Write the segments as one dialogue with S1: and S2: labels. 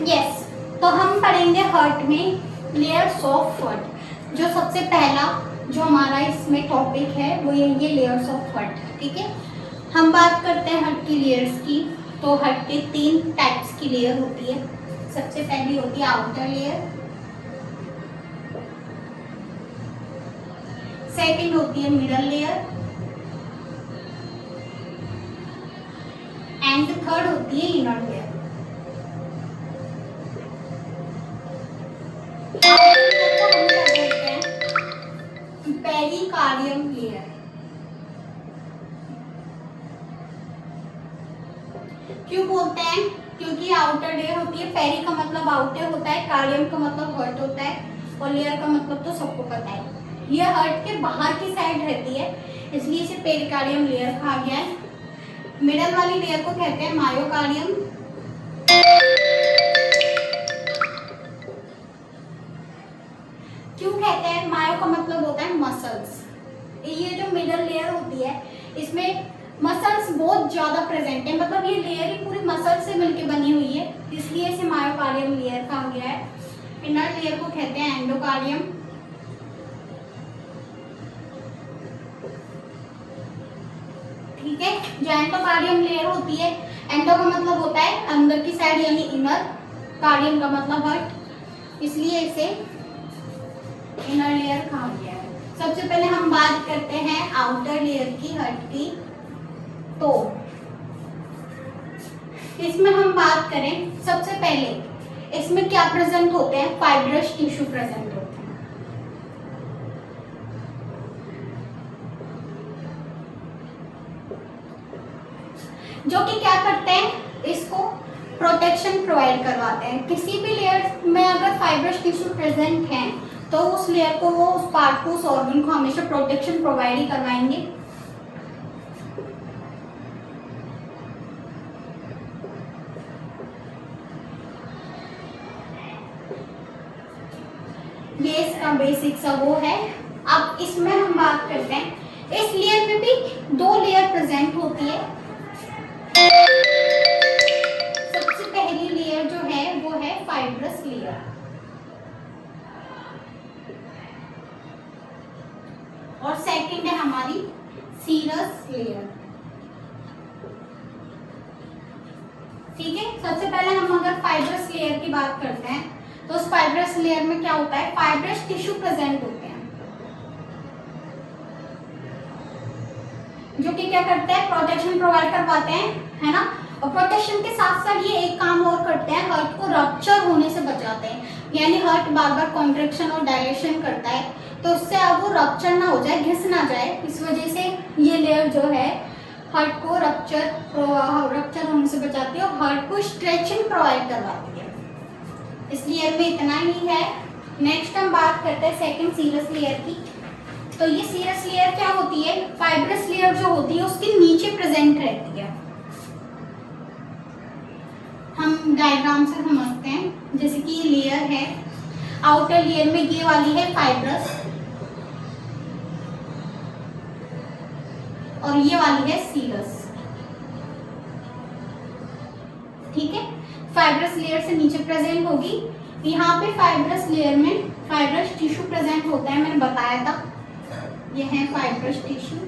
S1: Yes, तो हम पढ़ेंगे हर्ट में लेयर्स ऑफ हर्ट। जो सबसे पहला जो हमारा इसमें टॉपिक है वो ये लेयर्स ऑफ हर्ट। ठीक है, हम बात करते हैं हर्ट की लेयर्स की। तो हर्ट के 3 टाइप्स की लेयर होती है। सबसे पहली होती है आउटर लेयर, सेकंड होती है मिडल लेयर एंड थर्ड होती है इनर लेयर। Pericardium layer. क्यों बोलते हैं? क्योंकि आउटर लेयर होती है, पेरी का मतलब आउटर होता है, कार्डियम का मतलब हर्ट होता है, और लेयर का मतलब तो सबको पता है, ये हर्ट के बाहर की साइड रहती है, इसलिए इसे पेरिकार्डियम लेयर कहा गया है। मिडल वाली लेयर को कहते हैं मायोकार्डियम। क्यों कहते हैं? मायो का मतलब होता है मसल्स। ये जो मिडल लेयर होती है इसमें मसल्स बहुत ज्यादा प्रेजेंट है, मतलब ये लेयर ही पूरी मसल से मिलकर बनी हुई है, इसलिए इसे मायोकार्डियम लेयर कहा गया है। इनर लेयर को कहते हैं एंडोकार्डियम। ठीक है, जो एंडोकार्डियम लेयर होती है, एंडो का मतलब होता है अंदर की साइड यानी इनर, कार्डियम का मतलब हर्ट, इसलिए इसे इनर लेयर कहा गया है। सबसे पहले हम बात करते हैं आउटर लेयर की, हर्ट की। तो इसमें हम बात करें, सबसे पहले इसमें क्या प्रेजेंट होते हैं? फाइब्रस टिश्यू प्रेजेंट होते हैं। जो कि क्या करते हैं? इसको प्रोटेक्शन प्रोवाइड करवाते हैं। किसी भी लेयर में अगर फाइब्रस टिश्यू प्रेजेंट है तो उस लेयर को, वो उस पार्ट को, उस ऑर्गन को हमेशा प्रोटेक्शन प्रोवाइड ही करवाएंगे। ये इसका बेसिक सा वो है। अब इसमें हम बात करते हैं, इस लेयर में भी 2 लेयर प्रेजेंट होती है। सबसे पहली लेयर जो है वो है फाइब्रस लेयर, और सेकंड है हमारी सीरस लेयर। ठीक है, सबसे पहले हम अगर फाइब्रस लेयर की बात करते हैं तो उस फाइब्रस लेयर में क्या होता है? फाइब्रस टिश्यू प्रेजेंट होते हैं, जो कि क्या करते हैं? प्रोटेक्शन प्रोवाइड करवाते हैं, है ना। और प्रोटेक्शन के साथ साथ ये एक काम और करते हैं, हर्ट को रप्चर होने से बचाते हैं। यानी हर्ट बार बार कॉन्ट्रैक्शन और डायलेशन करता है, तो उससे अब वो रप्चर ना हो जाए, घिस ना जाए, इस वजह से ये लेयर जो है हर्ट को रप्चर होने से बचाती है और हर्ट को स्ट्रेचिंग प्रोवाइड करवाती है। इस लेयर में इतना ही है। नेक्स्ट हम बात करते हैं सेकंड सीरस लेयर की। तो ये सीरस लेयर क्या होती है? फाइब्रस लेयर जो होती है उसके नीचे प्रेजेंट रहती है। हम डायग्राम से समझते हैं, जैसे कि ये लेयर है, आउटर लेयर में ये वाली है फाइब्रस और ये वाली है सीरस। ठीक है, फाइब्रस लेयर से नीचे प्रेजेंट होगी। यहाँ पे फाइब्रस लेयर में फाइब्रस टिश्यू प्रेजेंट होता है, मैंने बताया था, ये है फाइब्रस टिश्यू।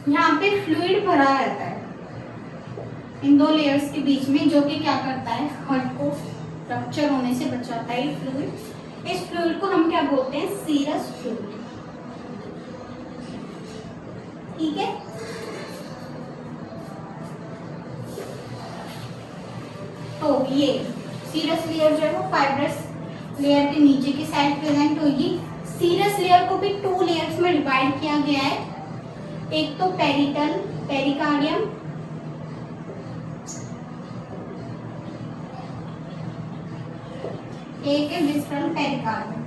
S1: यहाँ पे फ्लूइड भरा रहता है इन 2 लेयर्स के बीच में, जो कि क्या करता है? हर्ट को रप्चर होने से बचाता है फ्लूइड। इस फ्लूइड को हम क्या बोलते हैं? Serous fluid. ठीक है, तो ये सीरस लेयर जो है वो फाइब्रस लेयर के नीचे की साइड प्रेजेंट होगी। सीरस लेयर को भी 2 लेयर्स में डिवाइड किया गया है, एक तो पेरिटल पेरिकार्डियम, एक है विस्ट्रल पेरिकार्डियम।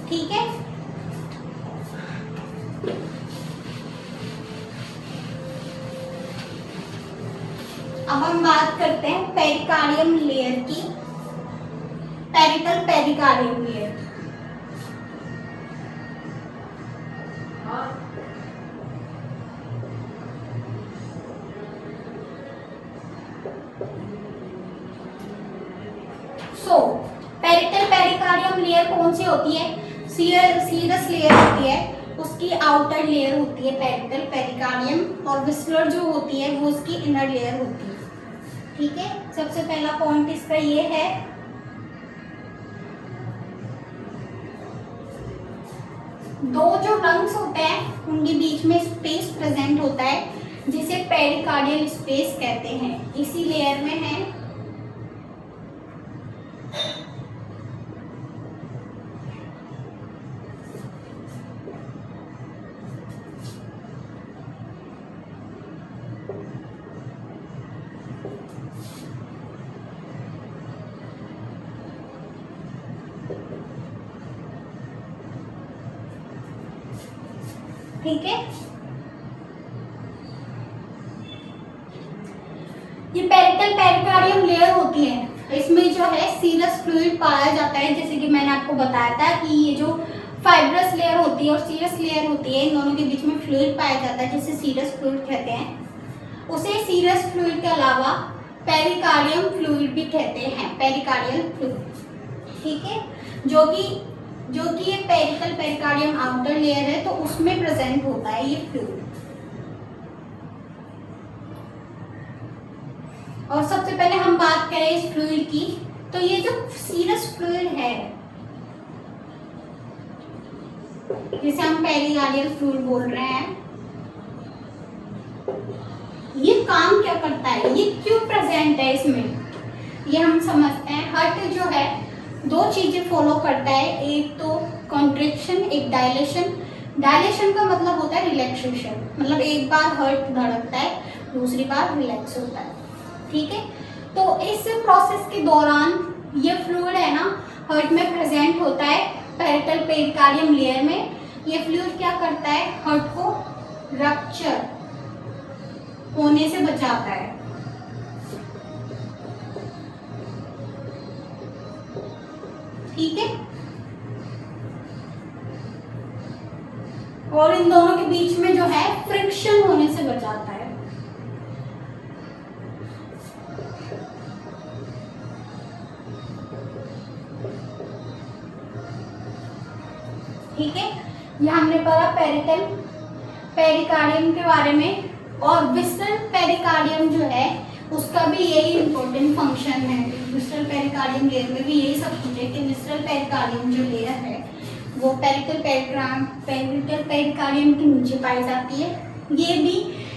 S1: ठीक है, अब हम बात करते हैं पेरिकार्डियम लेयर की। Parietal pericardium layer. So parietal pericardium layer कौन सी होती है? सीरस लेयर होती है, उसकी आउटर लेयर होती है पैरिटल पेरिकार्डियम, और विस्लर जो होती है वो उसकी इनर लेयर होती है। ठीक है, सबसे पहला पॉइंट इसका ये है। दो जो लंग्स होते हैं उनके बीच में स्पेस प्रेजेंट होता है जिसे पेरिकार्डियल स्पेस कहते हैं, इसी लेयर में है। ठीक है, ये पैरिटल पेरिकार्डियम लेयर होती है, इसमें जो है सीरस फ्लूइड पाया जाता है। जैसे कि मैंने आपको बताया था कि ये जो फाइब्रस लेयर होती है और सीरस लेयर होती है, इन दोनों के बीच में फ्लूइड पाया जाता है जिसे सीरस फ्लूइड कहते हैं। उसे सीरस फ्लूइड के अलावा पेरिकार्डियम फ्लूइड भी कहते हैं, पेरिकार्डियल फ्लूइड। ठीक है, जो कि ये पेरिटल पेरिकार्डियम आउटर लेयर है तो उसमें प्रेजेंट होता है ये फ्लूइड। और सबसे पहले हम बात करें इस फ्लूइड की, तो ये जो सीरस फ्लूइड है जिसे हम पेरिकार्डियल फ्लूइड बोल रहे हैं, ये काम क्या करता है, ये क्यों प्रेजेंट है इसमें, ये हम समझते हैं। हार्ट जो है दो चीजें फॉलो करता है, एक तो कॉन्ट्रैक्शन, एक डायलेशन। डायलेशन का मतलब होता है रिलैक्सेशन, मतलब एक बार हार्ट धड़कता है, दूसरी बार रिलैक्स होता है। ठीक है, तो इस प्रोसेस के दौरान ये फ्लूइड है ना हार्ट में प्रेजेंट होता है पैरिटल पेरिकार्डियम लेयर में। ये फ्लूइड क्या करता है, हार्ट को रप्चर होने से बचाता है। ठीक है, और इन दोनों के बीच में जो है फ्रिक्शन होने से बचाता है। ठीक है, ये हमने पढ़ा पैरिटल पेरिकार्डियम के बारे में। और विस्टल पेरिकार्डियम जो है उसका भी यही इंपॉर्टेंट फंक्शन है। विस्टल पेरिकार्डियम लेयर में भी यही सब कुछ है कि विस्टल पेरिकार्डियम जो लेयर है वो पैरिटल पेरिकार्डियम के नीचे पाई जाती है। ये भी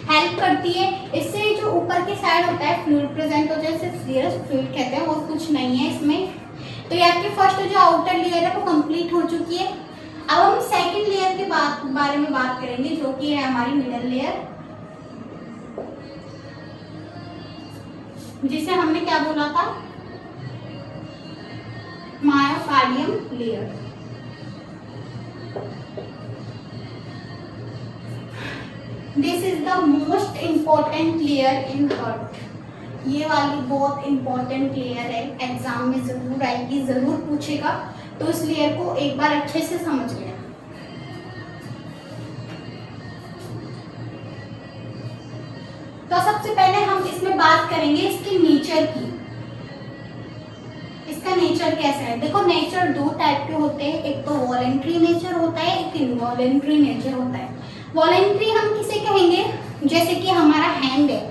S1: हेल्प करती है, इससे जो ऊपर की साइड होता है फ्लूइड प्रेजेंट हो जाए, सिर्फ सीरस फ्लूइड कहते हैं और कुछ नहीं है इसमें। तो ये आपकी फर्स्ट जो आउटर लेयर है वो कंप्लीट हो चुकी है। अब हम सेकंड लेयर के बारे में बात करेंगे जो कि है हमारी मिडल लेयर, जिसे हमने क्या बोला था, myocardium layer. This is the most important layer in heart. ये वाली बहुत इंपॉर्टेंट लेयर है, एग्जाम में जरूर आएगी, जरूर पूछेगा, तो इस लेयर को एक बार अच्छे से समझ लें। तो सबसे पहले हम इसमें बात करेंगे इसके नेचर की। इसका नेचर कैसा है, देखो नेचर दो टाइप के होते हैं, एक तो वॉलेंट्री नेचर होता है, एक इनवॉलेंट्री नेचर होता है। वॉलेंट्री हम किसे कहेंगे, जैसे कि हमारा हैंड है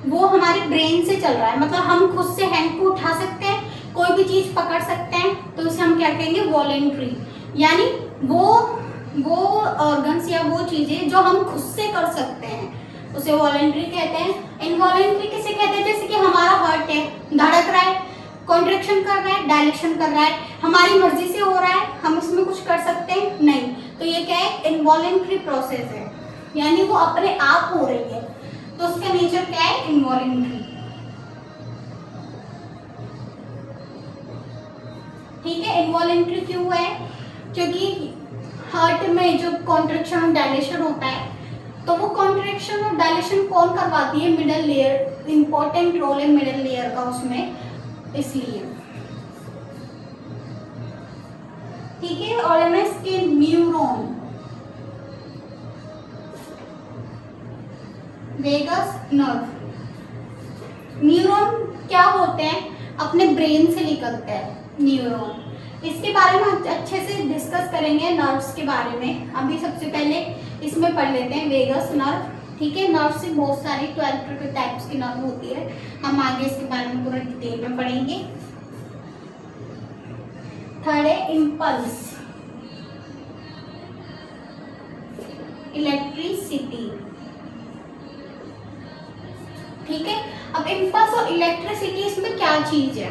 S1: वो हमारे ब्रेन से चल रहा है, मतलब हम खुद से हैंड को उठा सकते हैं, कोई भी चीज पकड़ सकते हैं, तो उसे हम क्या कहेंगे, वॉलेंट्री। यानी वो ऑर्गन्स या वो चीजें जो हम खुद से कर सकते हैं उसे वॉलेंट्री कहते हैं। इनवॉलेंट्री किसे कहते हैं, जैसे कि हमारा हार्ट है, धड़क रहा है, कॉन्ट्रैक्शन कर रहा है, डायलेक्शन कर रहा है, हमारी मर्जी से हो रहा है, हम इसमें कुछ कर सकते हैं नहीं, तो ये क्या है, इनवॉलेंट्री प्रोसेस है, यानी वो अपने आप हो रही है, तो उसका नेचर क्या है, इनवॉलेंट्री। ठीक है, इनवॉलेंट्री क्यों है, क्योंकि हार्ट में जो कॉन्ट्रैक्शन और डायलेशन होता है, तो वो कॉन्ट्रैक्शन और डायलेशन कौन करवाती है, मिडल लेयर, इंपॉर्टेंट रोल है मिडल लेयर का उसमें, इसलिए। ठीक है, और है ना इसके न्यूरॉन, वेगस नर्व। न्यूरॉन क्या होते हैं, अपने ब्रेन से निकलते हैं न्यूरॉन। इसके बारे में अच्छे से डिस्कस करेंगे नर्व्स के बारे में। अभी सबसे पहले इसमें पढ़ लेते हैं वेगस नर्व। ठीक है, नर्व से बहुत सारी 12 टाइप्स की नर्व होती है, हम आगे इसके बारे में पूरा डिटेल में पढ़ेंगे। थर्ड है इम्पल्स, इलेक्ट्रिसिटी। ठीक है, अब इम्पल्स और इलेक्ट्रिसिटी इसमें क्या चीज है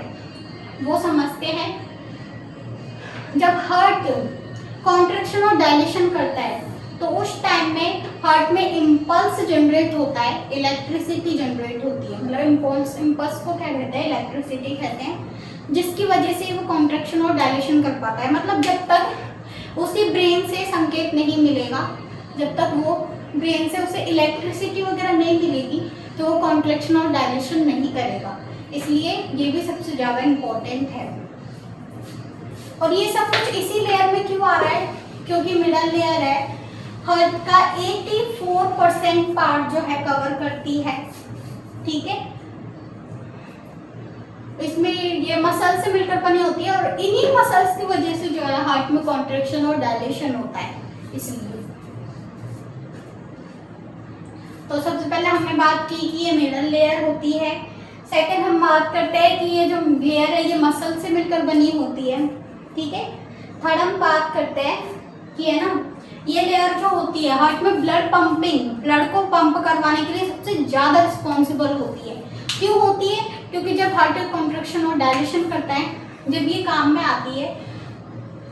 S1: वो समझते हैं। जब हार्ट कॉन्ट्रैक्शन और डायलेशन करता है तो उस टाइम में हार्ट में इम्पल्स जनरेट होता है, इलेक्ट्रिसिटी जनरेट होती है। मतलब इम्पल्स को क्या कहते हैं, इलेक्ट्रिसिटी कहते हैं, जिसकी वजह से वो कॉन्ट्रैक्शन और डायलेशन कर पाता है। मतलब जब तक उसी ब्रेन से संकेत नहीं मिलेगा, जब तक वो ब्रेन से उसे इलेक्ट्रिसिटी वगैरह नहीं मिलेगी तो वो कॉन्ट्रैक्शन और डायलेशन नहीं करेगा। इसलिए ये भी सबसे ज़्यादा इम्पोर्टेंट है। और ये सब कुछ इसी लेयर में क्यों आ रहा है, क्योंकि मिडल लेयर है, हार्ट का 84% पार्ट जो है कवर करती है। ठीक है, इसमें ये मसल से मिलकर बनी होती है और इन्हीं मसल्स की वजह से जो है हार्ट में कॉन्ट्रैक्शन और डायलेशन होता है। इसलिए तो सबसे पहले हमने बात की कि ये मिडल लेयर होती है। सेकंड हम बात करते हैं कि ये जो लेयर है ये मसल से मिलकर बनी होती है। ठीक है, थर्ड हम बात करते हैं कि है ना ये लेयर जो होती है हार्ट में ब्लड पंपिंग, ब्लड को पंप करवाने के लिए सबसे ज़्यादा रिस्पॉन्सिबल होती है। क्यों होती है, क्योंकि जब हार्ट कॉन्ट्रैक्शन और डायलेशन करता है, जब ये काम में आती है।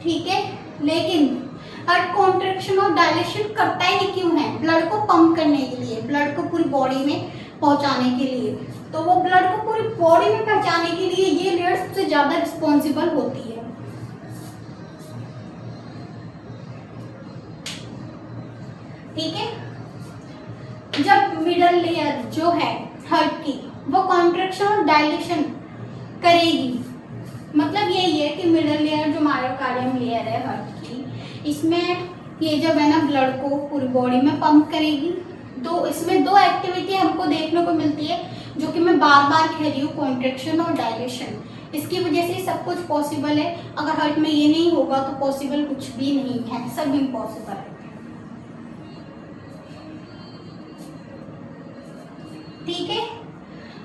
S1: ठीक है, लेकिन हार्ट कॉन्ट्रैक्शन और डायलेशन करता ही क्यों है, ब्लड को पंप करने के लिए, ब्लड को पूरी बॉडी में पहुंचाने के लिए। तो वो ब्लड को पूरी बॉडी में पहुंचाने के लिए ये लेयर सबसे ज़्यादा रिस्पॉन्सिबल होती है। ठीक है, जब मिडल लेयर जो है हार्ट की वो कॉन्ट्रैक्शन और डायलेशन करेगी, मतलब यही है कि मिडल लेयर जो मायोकार्डियम लेयर है हार्ट की, इसमें ये जब है ना ब्लड को पूरी बॉडी में पंप करेगी। तो इसमें दो एक्टिविटी हमको देखने को मिलती है जो कि मैं बार बार कह रही हूँ, कॉन्ट्रैक्शन और डायलेशन। इसकी वजह से सब कुछ पॉसिबल है। अगर हार्ट में ये नहीं होगा तो पॉसिबल कुछ भी नहीं है, सब इम्पॉसिबल है। ठीक है,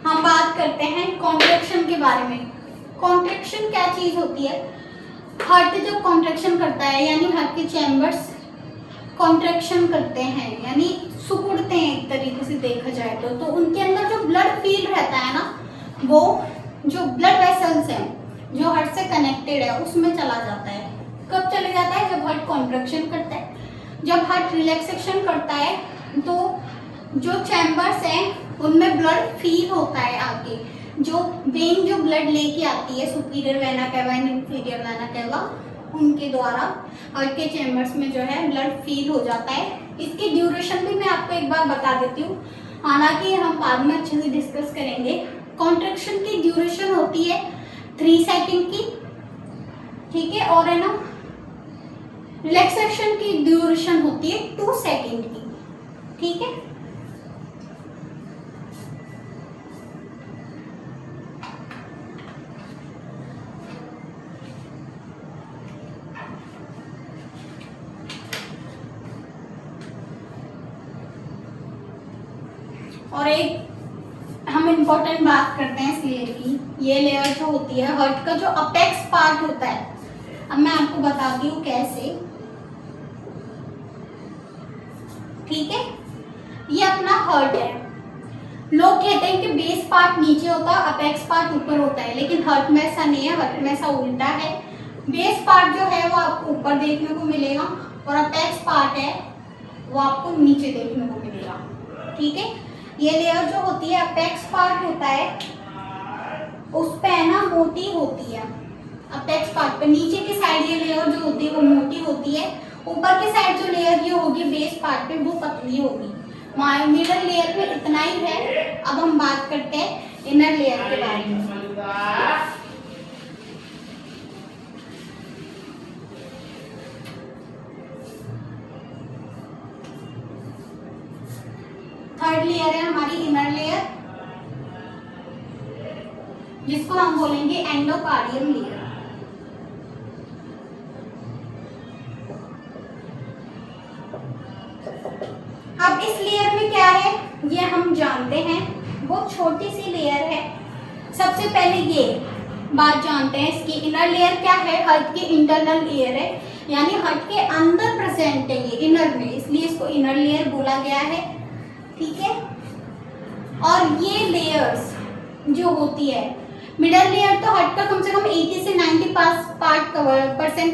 S1: हम बात करते हैं कॉन्ट्रैक्शन के बारे में। कॉन्ट्रैक्शन क्या चीज होती है, हार्ट जब कॉन्ट्रैक्शन करता है यानी हार्ट के चैम्बर्स कॉन्ट्रैक्शन करते हैं यानी सिकुड़ते हैं एक तरीके से देखा जाए तो उनके अंदर जो ब्लड फील्ड रहता है ना, वो जो ब्लड वेसल्स हैं जो हार्ट से कनेक्टेड है उसमें चला जाता है। कब चले जाता है, जब हार्ट कॉन्ट्रैक्शन करता है। जब हार्ट रिलैक्सेशन करता है तो जो चैम्बर्स हैं उनमें ब्लड फील होता है आगे, जो वेन जो ब्लड लेके आती है superior vena cava and inferior vena cava, उनके द्वारा हार्ट के चैम्बर्स में जो है ब्लड फील हो जाता है। इसकी ड्यूरेशन भी मैं आपको एक बार बता देती हूँ, हालांकि हम बाद में अच्छे से डिस्कस करेंगे। कॉन्ट्रैक्शन की ड्यूरेशन होती है 3 सेकेंड की। ठीक है, और है ना रिलैक्सेशन की ड्यूरेशन होती है 2 सेकेंड की। ठीक है, और एक हम इम्पोर्टेंट बात करते हैं इस लेयर की। ये लेयर जो होती है हार्ट का जो अपेक्स पार्ट होता है, अब मैं आपको बताती हूँ कैसे। ठीक है, ये अपना हार्ट है। लोग कहते हैं कि बेस पार्ट नीचे होता है, अपेक्स पार्ट ऊपर होता है, लेकिन हार्ट में ऐसा नहीं है, हार्ट में ऐसा उल्टा है। बेस पार्ट जो है वो आपको ऊपर देखने को मिलेगा और अपेक्स पार्ट है वो आपको नीचे देखने को मिलेगा। ठीक है, ये लेयर जो होती है अपेक्स पार्ट होता है, उस पे है ना मोटी होती है। अपेक्स पार्ट पे नीचे की साइड ये लेयर जो होती है वो मोटी होती है, ऊपर की साइड जो लेयर ये होगी बेस पार्ट पे वो पतली होगी। मिडल लेयर पे इतना ही है। अब हम बात करते हैं इनर लेयर के बारे में। लेयर है हमारी इनर लेयर, जिसको हम बोलेंगे एंडोकार्डियम लेयर। अब इस लेयर में क्या है ये हम जानते हैं, बहुत छोटी सी लेयर है। सबसे पहले ये बात जानते हैं, इसकी इनर लेयर क्या है, हार्ट की इंटरनल लेयर है, यानी हार्ट के अंदर प्रेजेंट है ये इनर में, इसलिए इसको इनर लेयर बोला गया है। ठीक है, और ये लेयर्स जो होती है, मिडल लेयर तो हार्ट का कम से कम 80 से 90%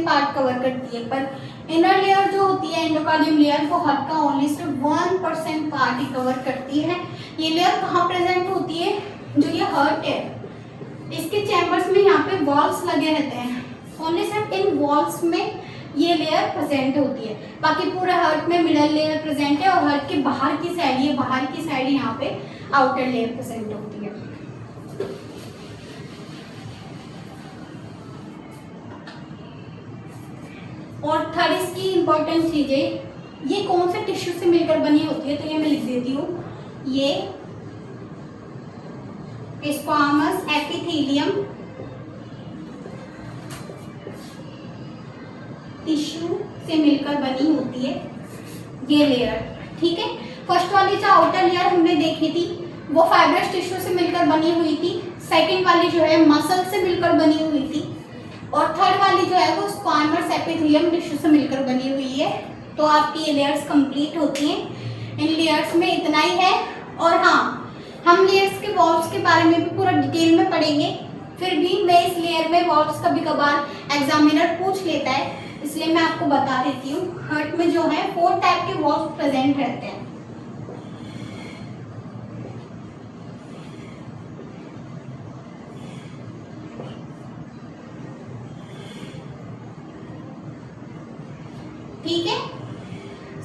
S1: पार्ट कवर करती है, पर इनर लेयर जो होती है एंडोकार्डियम लेयर, वो हार्ट का ओनली सिर्फ 1% पार्ट ही कवर करती है। ये लेयर कहाँ प्रेजेंट होती है, जो ये हार्ट है इसके चैम्बर्स में यहाँ पे वॉल्स लगे रहते हैं, ओनली सिर्फ इन वॉल्स में ये लेयर प्रेजेंट होती है। बाकी पूरे हार्ट में मिडल लेयर प्रेजेंट है, और हार्ट के बाहर की साइड, ये बाहर की साइड यहाँ पे आउटर लेयर प्रेजेंट होती है। और थर्ड इसकी इंपॉर्टेंट चीजें, ये कौन से टिश्यू से मिलकर बनी होती है, तो ये मैं लिख देती हूँ, ये स्क्वामस एपिथेलियम टिश्यू से मिलकर बनी होती है ये लेयर। ठीक है, फर्स्ट वाली जो आउटर लेयर हमने देखी थी वो फाइब्रस टिश्यू से मिलकर बनी हुई थी, सेकंड वाली जो है मसल से मिलकर बनी हुई थी, और थर्ड वाली जो है वो स्क्वामस एपिथेलियम टिश्यू से मिलकर बनी हुई है। तो आपकी ये लेयर्स कंप्लीट होती हैं। इन लेयर्स में इतना ही है। और हाँ, हम लेयर्स के वॉल्स के बारे में भी पूरा डिटेल में पढ़ेंगे, फिर भी मैं इस लेयर में वॉल्स कभी कभार एग्जामिनर पूछ लेता है, इसलिए मैं आपको बता देती हूँ। हार्ट में जो है 4 टाइप के वॉल्स प्रेजेंट रहते हैं। ठीक है,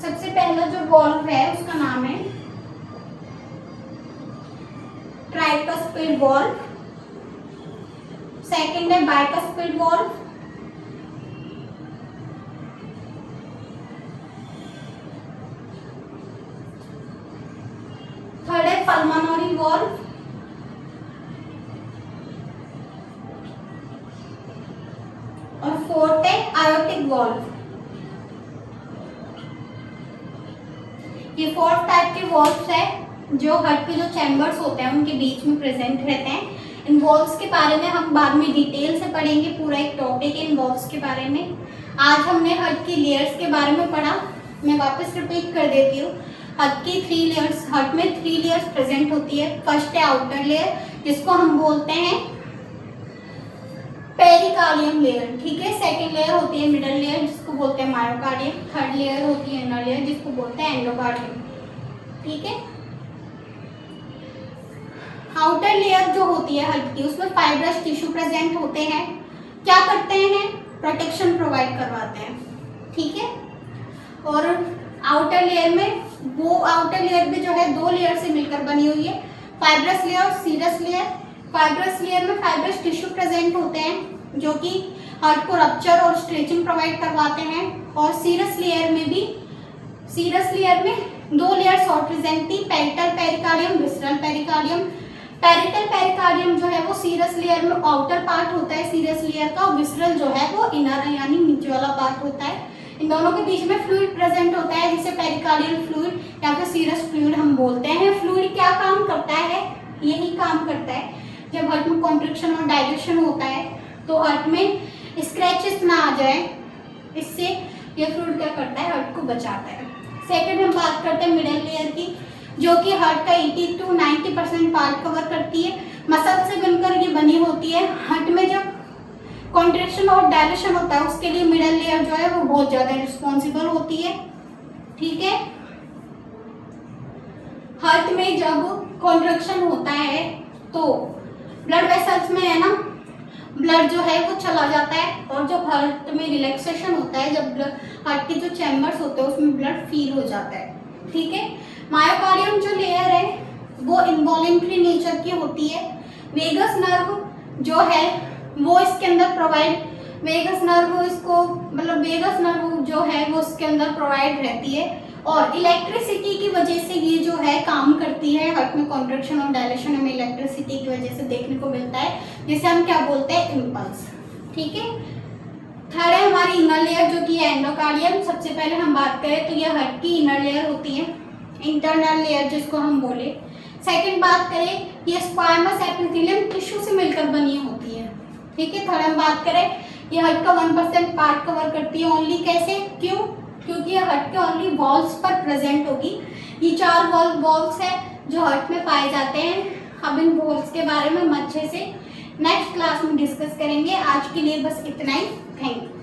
S1: सबसे पहला जो वॉल्व है उसका नाम है ट्राइकस्पिड वॉल्व, सेकंड है बाइकस्पिड वॉल्व, थर्ड है पल्मोनरी वॉल्व, और फोर्थ है आयोटिक वॉल्व। ये 4 टाइप के वॉल्व्स है जो हार्ट के जो चैम्बर्स होते हैं उनके बीच में प्रेजेंट रहते हैं। इन वॉल्व्स के बारे में हम बाद में डिटेल से पढ़ेंगे, पूरा एक टॉपिक है इन वॉल्व्स के बारे में। आज हमने हार्ट की लेयर्स के बारे में पढ़ा। मैं वापस रिपीट कर देती हूँ, हार्ट की 3 लेयर्स, हार्ट में 3 लेयर्स प्रेजेंट होती है। फर्स्ट है आउटर लेयर, जिसको हम बोलते हैं पेरिकार्डियम लेयर। ठीक है, सेकंड लेयर होती है मिडल लेयर, जिसको बोलते हैं मायोकार्डियम, थर्ड लेयर होती है इनर लेयर, जिसको बोलते हैं एंडोकार्डियम। ठीक है, आउटर लेयर जो होती है हार्ट की, उसमें फाइब्रस टिश्यू प्रेजेंट होते हैं। क्या करते हैं, प्रोटेक्शन प्रोवाइड करवाते हैं। ठीक है, और आउटर लेयर में, वो आउटर लेयर भी जो है 2 लेयर से मिलकर बनी हुई है, फाइब्रस लेयर और सीरस लेयर। फाइब्रस लेयर में फाइब्रस टिश्यू प्रेजेंट होते हैं जो कि हार्ट को रप्चर और स्ट्रेचिंग प्रोवाइड करवाते हैं। और सीरस लेयर में भी, सीरस लेयर में 2 लेयर्स और प्रेजेंट थी, parietal pericardium, visceral pericardium. Parietal pericardium जो है वो सीरस लेयर में आउटर पार्ट होता है सीरस लेयर का, और विसरल जो है वो इनर यानी नीचे वाला पार्ट होता है। इन दोनों के बीच में फ्लूइड प्रेजेंट होता है, जिसे पेरिकार्डियल फ्लूइड या फिर सीरस फ्लूइड हम बोलते हैं। फ्लूइड क्या काम करता है, यही काम करता है जब हार्ट में कॉन्ट्रैक्शन और डायलेशन होता है तो हार्ट में स्क्रैचेस ना आ जाए, इससे ये फ्लूइड क्या करता है, हार्ट को बचाता है। सेकंड हम बात करते हैं मिडल लेयर की, जो कि हार्ट का 80 to 90% पार्ट कवर करती है। मसल से बनकर ये बनी होती है। हार्ट में जब कॉन्ट्रैक्शन और डायलेशन होता है उसके लिए मिडल लेयर जो है वो बहुत ज़्यादा रिस्पॉन्सिबल होती है। ठीक है, हार्ट में जब कॉन्ट्रैक्शन होता है तो ब्लड वेसल्स में है ना, ब्लड जो है वो चला जाता है, और जब हार्ट में रिलैक्सेशन होता है, जब हार्ट के जो चैम्बर्स होते हैं उसमें ब्लड फील हो जाता है। ठीक है, मायोकार्डियम जो लेयर है वो इनवॉलेंट्री नेचर की होती है। वेगस नर्व जो है वो इसके अंदर प्रोवाइड, वेगस नर्व इसको मतलब वेगस नर्व जो है वो इसके अंदर प्रोवाइड रहती है। और इलेक्ट्रिसिटी की वजह से ये जो है काम करती है, हार्ट में कॉन्ट्रैक्शन और डायलेशन हमें इलेक्ट्रिसिटी की वजह से देखने को मिलता है, जिसे हम क्या बोलते हैं, इम्पल्स। ठीक है। थर्ड है हमारी इनर लेयर जो कि है एंडोकार्डियम। सबसे पहले हम बात करें तो ये हार्ट की इनर लेयर होती है, इंटरनल लेयर जिसको हम बोले। सेकंड बात करें, ये स्क्वामस एपिथेलियम टिश्यू से मिलकर बनी होती है। ठीक है। थर्ड हम बात करें, ये हार्ट का 1% पार्ट कवर करती है ओनली। कैसे, क्यों? क्योंकि ये हार्ट के ओनली वॉल्स पर प्रेजेंट होगी। ये 4 वॉल्स है जो हार्ट में पाए जाते हैं। अब इन वॉल्स के बारे में हम अच्छे से नेक्स्ट क्लास में डिस्कस करेंगे। आज के लिए बस इतना ही। Thank you.